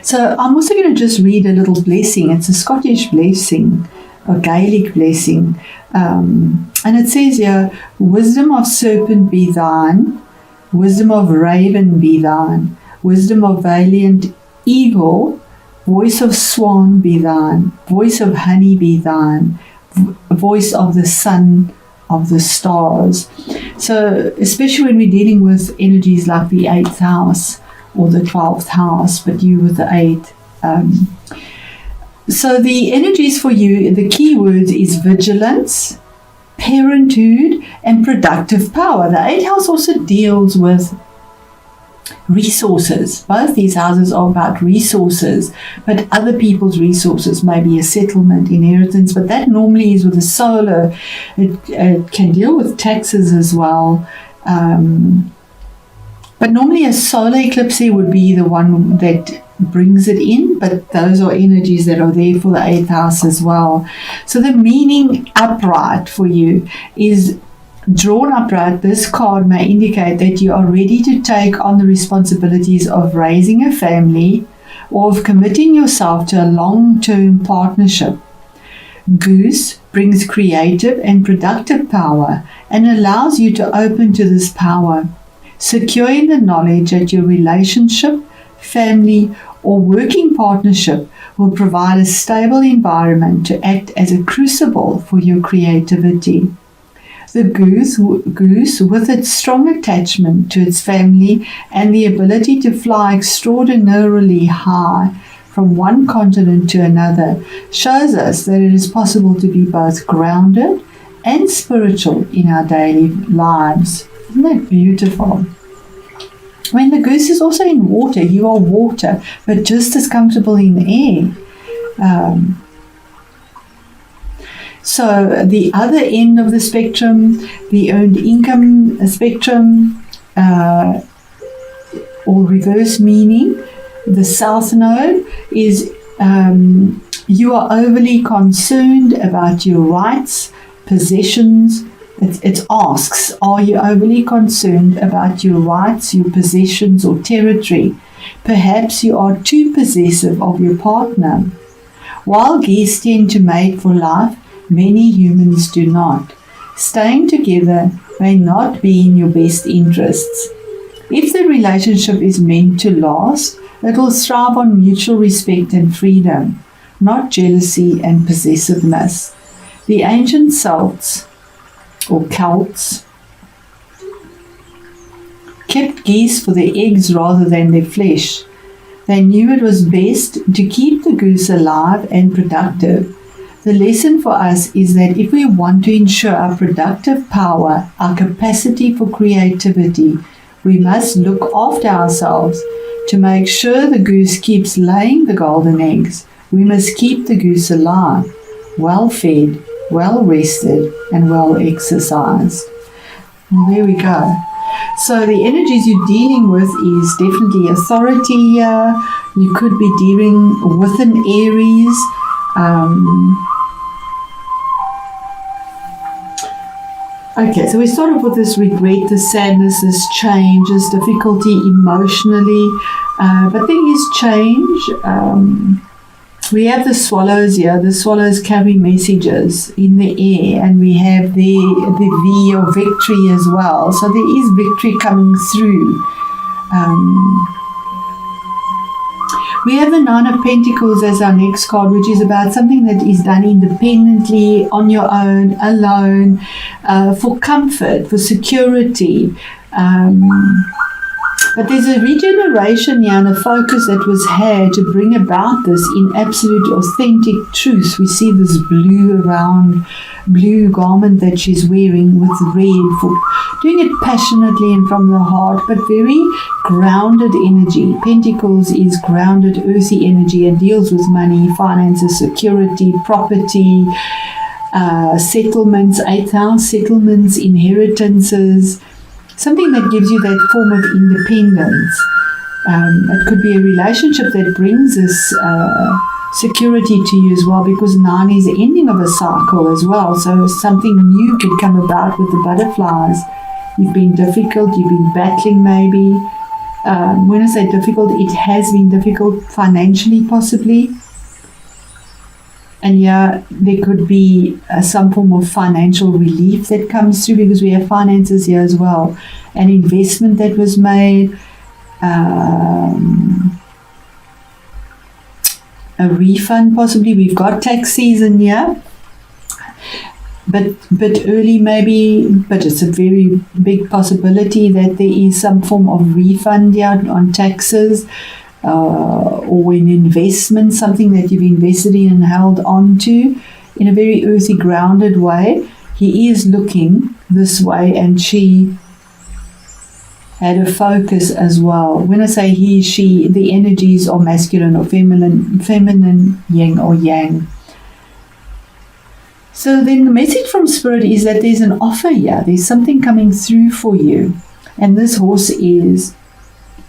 So I'm also going to just read a little blessing. It's a Scottish blessing, a Gaelic blessing. And it says here, wisdom of serpent be thine, wisdom of raven be thine, wisdom of valiant eagle, voice of swan be thine, voice of honey be thine, voice of the sun, of the stars. So especially when we're dealing with energies like the 8th house or the 12th house, but you with the 8th. So the energies for you, the key words is vigilance, parenthood, and productive power. The 8th house also deals with resources. Both these houses are about resources, but other people's resources, maybe a settlement, inheritance, but that normally is with the solar. It can deal with taxes as well. But normally a solar eclipse would be the one that brings it in, but those are energies that are there for the 8th house as well. So the meaning upright for you is drawn upright. This card may indicate that you are ready to take on the responsibilities of raising a family or of committing yourself to a long-term partnership. Goose brings creative and productive power and allows you to open to this power, secure in the knowledge that your relationship, family, or working partnership will provide a stable environment to act as a crucible for your creativity. The goose, with its strong attachment to its family and the ability to fly extraordinarily high from one continent to another, shows us that it is possible to be both grounded and spiritual in our daily lives. Isn't that beautiful? When the goose is also in water, you are water, but just as comfortable in air. So the other end of the spectrum, the earned income spectrum, or reverse meaning, the south node is you are overly concerned about your rights, possessions. It asks, are you overly concerned about your rights, your possessions, or territory? Perhaps you are too possessive of your partner. While geese tend to mate for life, many humans do not. Staying together may not be in your best interests. If the relationship is meant to last, it will thrive on mutual respect and freedom, not jealousy and possessiveness. The ancient Celts kept geese for their eggs rather than their flesh. They knew it was best to keep the goose alive and productive. The lesson for us is that if we want to ensure our productive power, our capacity for creativity, we must look after ourselves to make sure the goose keeps laying the golden eggs. We must keep the goose alive, well fed, well rested, and well exercised. Well, there we go. So the energies you're dealing with is definitely authority here. You could be dealing with an Aries. Okay, so we start off with this regret, this sadness, this change, this difficulty emotionally. But there is change. We have the swallows here. The swallows carry messages in the air, and we have the V of victory as well. So there is victory coming through. We have the Nine of Pentacles as our next card, which is about something that is done independently, on your own, alone, for comfort, for security. But there's a regeneration here and a focus that was had to bring about this in absolute authentic truth. We see this blue garment that she's wearing with red, for doing it passionately and from the heart, but very grounded energy. Pentacles is grounded, earthy energy and deals with money, finances, security, property, settlements, 8th house settlements, inheritances. Something that gives you that form of independence. It could be a relationship that brings this security to you as well, because 9 is the ending of a cycle as well. So something new could come about with the butterflies. You've been difficult, you've been battling maybe. When I say difficult, it has been difficult financially, possibly. And yeah, there could be some form of financial relief that comes through, because we have finances here as well. An investment that was made, a refund possibly. We've got tax season here, but early maybe, but it's a very big possibility that there is some form of refund here on taxes. Or an investment, something that you've invested in and held on to in a very earthy, grounded way. He is looking this way, and she had a focus as well. When I say he, she, the energies are masculine or feminine, yin or yang. So then the message from Spirit is that there's an offer here. There's something coming through for you. And this horse is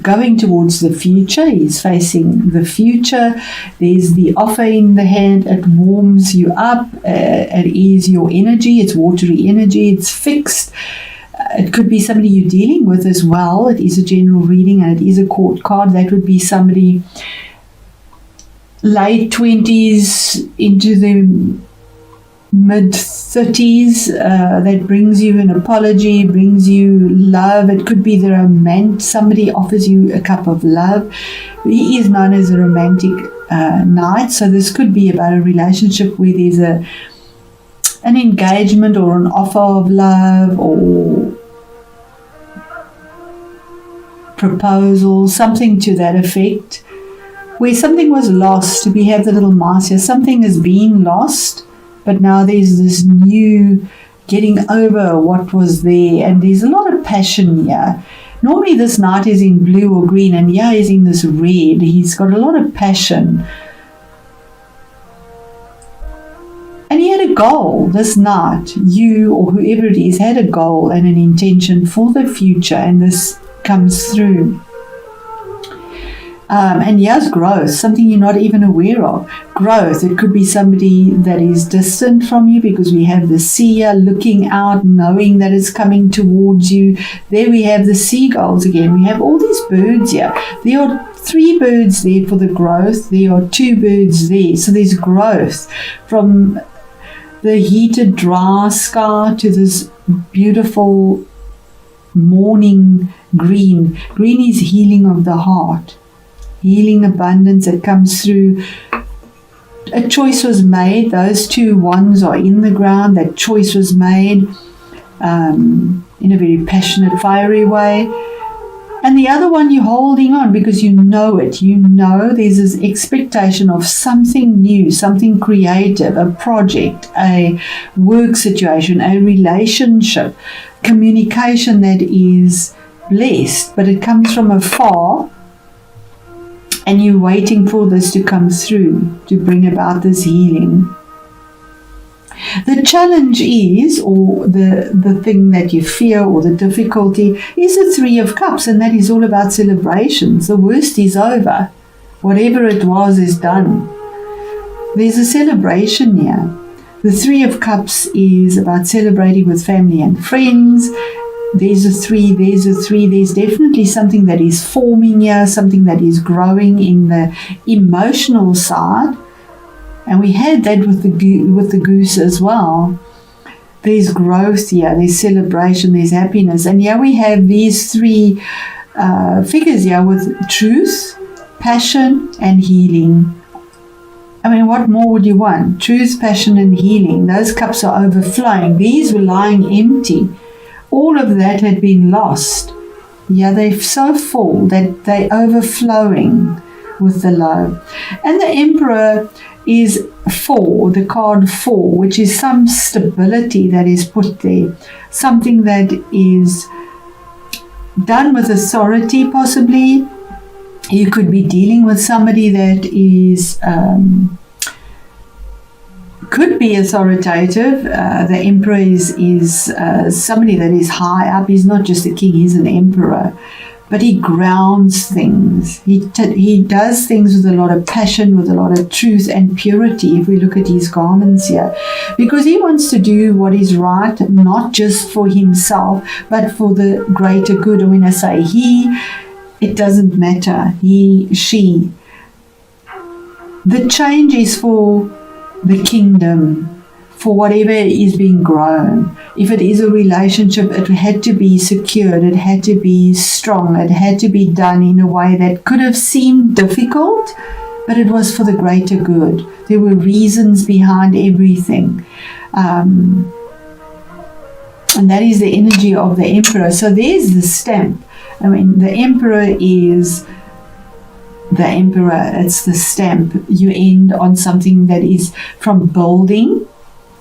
going towards the future. He's facing the future. There's the offer in the hand. It warms you up. It is your energy. It's watery energy. It's fixed. It could be somebody you're dealing with as well. It is a general reading, and it is a court card. That would be somebody late 20s into the mid-30s, that brings you an apology, brings you love. It could be the romance. Somebody offers you a cup of love. He is known as a romantic knight, so this could be about a relationship where there's an engagement or an offer of love or proposal, something to that effect, where something was lost. We have the little mouse here. Something has been lost, but now there's this new getting over what was there, and there's a lot of passion here. Normally this knight is in blue or green, and here he's in this red. He's got a lot of passion. And he had a goal, this knight, you or whoever it is, had a goal and an intention for the future, and this comes through. And yes, growth, something you're not even aware of. Growth, it could be somebody that is distant from you, because we have the seer looking out, knowing that it's coming towards you. There we have the seagulls again. We have all these birds here. There are 3 birds there for the growth. There are 2 birds there. So there's growth from the heated, dry sky to this beautiful morning green. Green is healing of the heart. Healing, abundance that comes through. A choice was made. Those 2 wands are in the ground. That choice was made in a very passionate, fiery way. And the other one, you're holding on because you know it. You know there's this expectation of something new, something creative, a project, a work situation, a relationship, communication that is blessed, but it comes from afar. And you're waiting for this to come through, to bring about this healing. The challenge is, or the thing that you fear, or the difficulty, is the 3 of Cups, and that is all about celebrations. The worst is over. Whatever it was is done. There's a celebration here. The 3 of Cups is about celebrating with family and friends. There's a 3, there's a 3. There's definitely something that is forming here, something that is growing in the emotional side. And we had that with the goose as well. There's growth here, there's celebration, there's happiness. And here we have these 3 figures here with truth, passion, and healing. I mean, what more would you want? Truth, passion, and healing. Those cups are overflowing. These were lying empty. All of that had been lost. Yeah, they're so full that they're overflowing with the love. And the Emperor is 4, the card 4, which is some stability that is put there. Something that is done with authority, possibly. You could be dealing with somebody that is could be authoritative. The Emperor is somebody that is high up. He's not just a king, he's an emperor. But he grounds things. He does things with a lot of passion, with a lot of truth and purity, if we look at his garments here. Because he wants to do what is right, not just for himself, but for the greater good. And when I say he, it doesn't matter. He, she. The change is for the kingdom, for whatever is being grown. If it is a relationship, it had to be secured, it had to be strong, it had to be done in a way that could have seemed difficult, but it was for the greater good. There were reasons behind everything. And that is the energy of the emperor. So there's the stamp. I mean, the emperor is the emperor. It's the stamp. You end on something that is from building,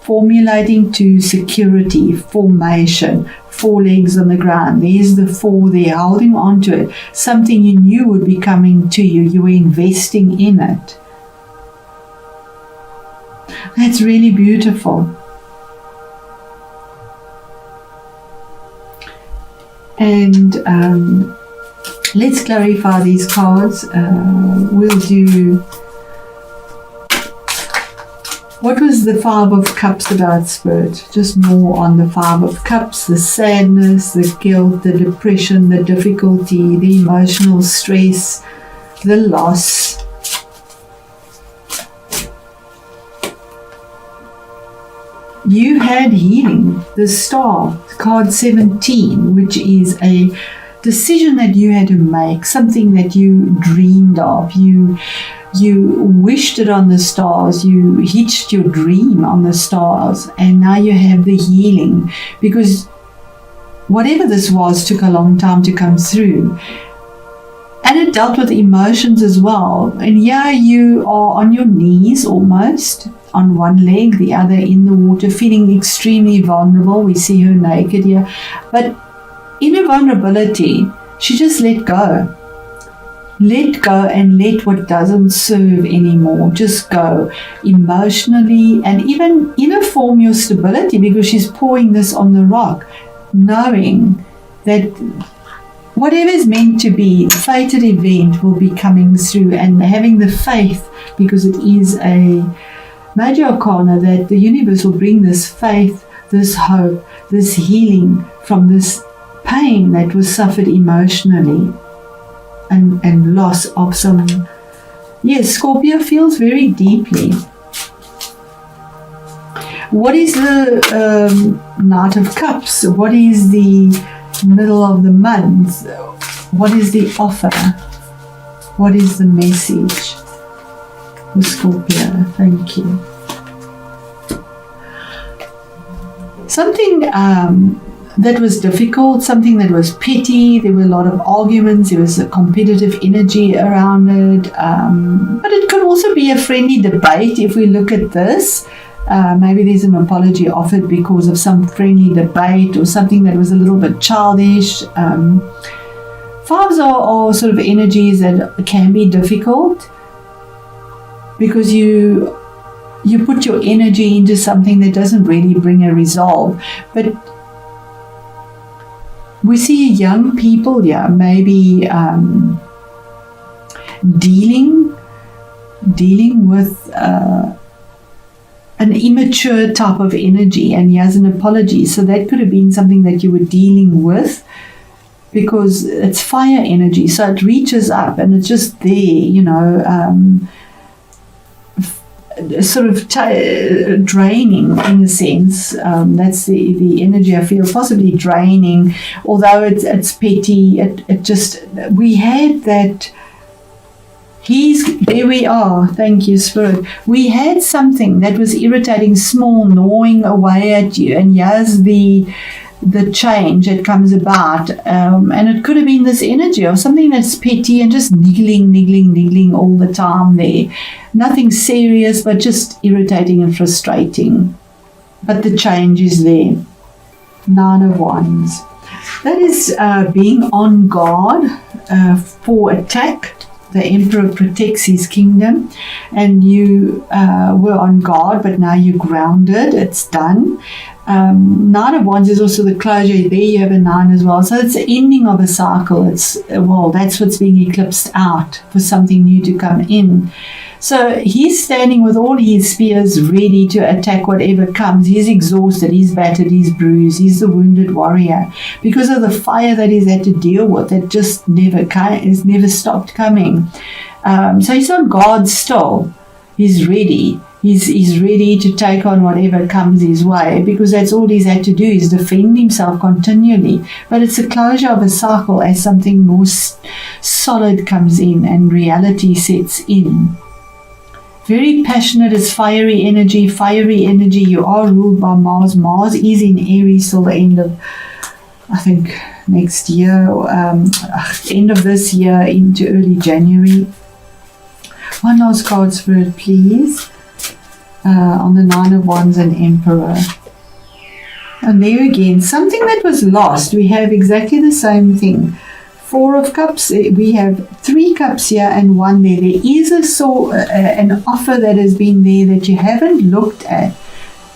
formulating, to security, formation, 4 legs on the ground. There's the 4 there, holding on to it. Something you knew would be coming to you. You were investing in it. That's really beautiful. And let's clarify these cards. We'll do, what was the 5 of Cups about, Spirit? Just more on the 5 of Cups, the sadness, the guilt, the depression, the difficulty, the emotional stress, the loss. You had healing, the Star, card 17, which is a decision that you had to make, something that you dreamed of. You wished it on the stars, you hitched your dream on the stars, and now you have the healing, because whatever this was took a long time to come through. And it dealt with emotions as well. And yeah, you are on your knees almost, on one leg, the other in the water, feeling extremely vulnerable. We see her naked here. But in her vulnerability, she just let go. Let go and let what doesn't serve anymore. Just go emotionally, and even inner form your stability, because she's pouring this on the rock, knowing that whatever is meant to be, the fated event will be coming through, and having the faith, because it is a major arcana, that the universe will bring this faith, this hope, this healing from this pain that was suffered emotionally and loss of some. Yes, Scorpio feels very deeply. What is the Knight of Cups? What is the middle of the month? What is the offer? What is the message for Scorpio? Thank you. Something that was difficult, something that was petty. There were a lot of arguments. There was a competitive energy around it. But it could also be a friendly debate if we look at this. Maybe there's an apology offered because of some friendly debate or something that was a little bit childish. Fives are sort of energies that can be difficult because you put your energy into something that doesn't really bring a resolve. But we see young people here maybe dealing with an immature type of energy, and he has an apology. So that could have been something that you were dealing with, because it's fire energy, so it reaches up and it's just there, sort of draining in a sense. That's the energy I feel, possibly draining, although it's petty. It just, we had that. There we are. Thank you, Spirit. We had something that was irritating, small, gnawing away at you, and here's the change that comes about, and it could have been this energy of something that's petty and just niggling all the time there. Nothing serious, but just irritating and frustrating. But the change is there. 9 of Wands. That is being on guard for attack. The Emperor protects his kingdom, and you were on guard, but now you're grounded. It's done. Nine of Wands is also the closure. There you have a 9 as well. So it's the ending of a cycle. That's what's being eclipsed out for something new to come in. So he's standing with all his spears ready to attack whatever comes. He's exhausted, he's battered, he's bruised, he's the wounded warrior because of the fire that he's had to deal with that just never stopped coming. So he's on guard still. He's ready. He's ready to take on whatever comes his way because that's all he's had to do is defend himself continually. But it's a closure of a cycle as something more solid comes in and reality sets in. Very passionate is fiery energy. Fiery energy, you are ruled by Mars. Mars is in Aries till the end of, I think, next year, end of this year into early January. One last card, Spirit, please. On the 9 of Wands and Emperor. And there again, something that was lost. We have exactly the same thing. 4 of Cups, we have 3 cups here and 1 there. There is an offer that has been there that you haven't looked at.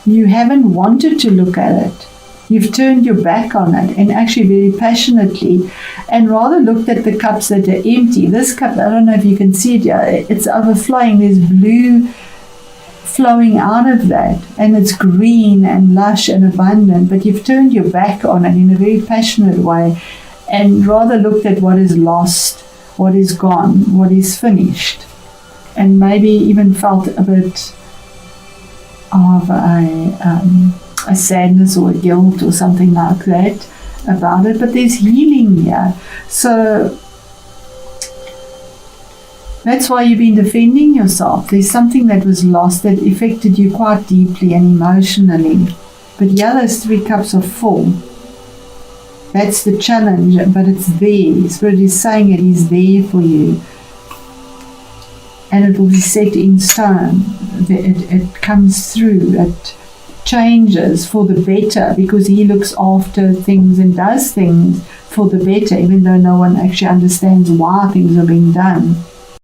You haven't wanted to look at it. You've turned your back on it and actually very passionately and rather looked at the cups that are empty. This cup, I don't know if you can see it here, it's overflowing. There's blue flowing out of that and it's green and lush and abundant, but you've turned your back on it in a very passionate way and rather looked at what is lost, what is gone, what is finished, and maybe even felt a bit of a sadness or a guilt or something like that about it. But there's healing here. So that's why you've been defending yourself. There's something that was lost that affected you quite deeply and emotionally. But yeah, those 3 cups are full. That's the challenge, but it's there. Spirit is saying it is there for you. And it will be set in stone. It comes through. It changes for the better because he looks after things and does things for the better, even though no one actually understands why things are being done.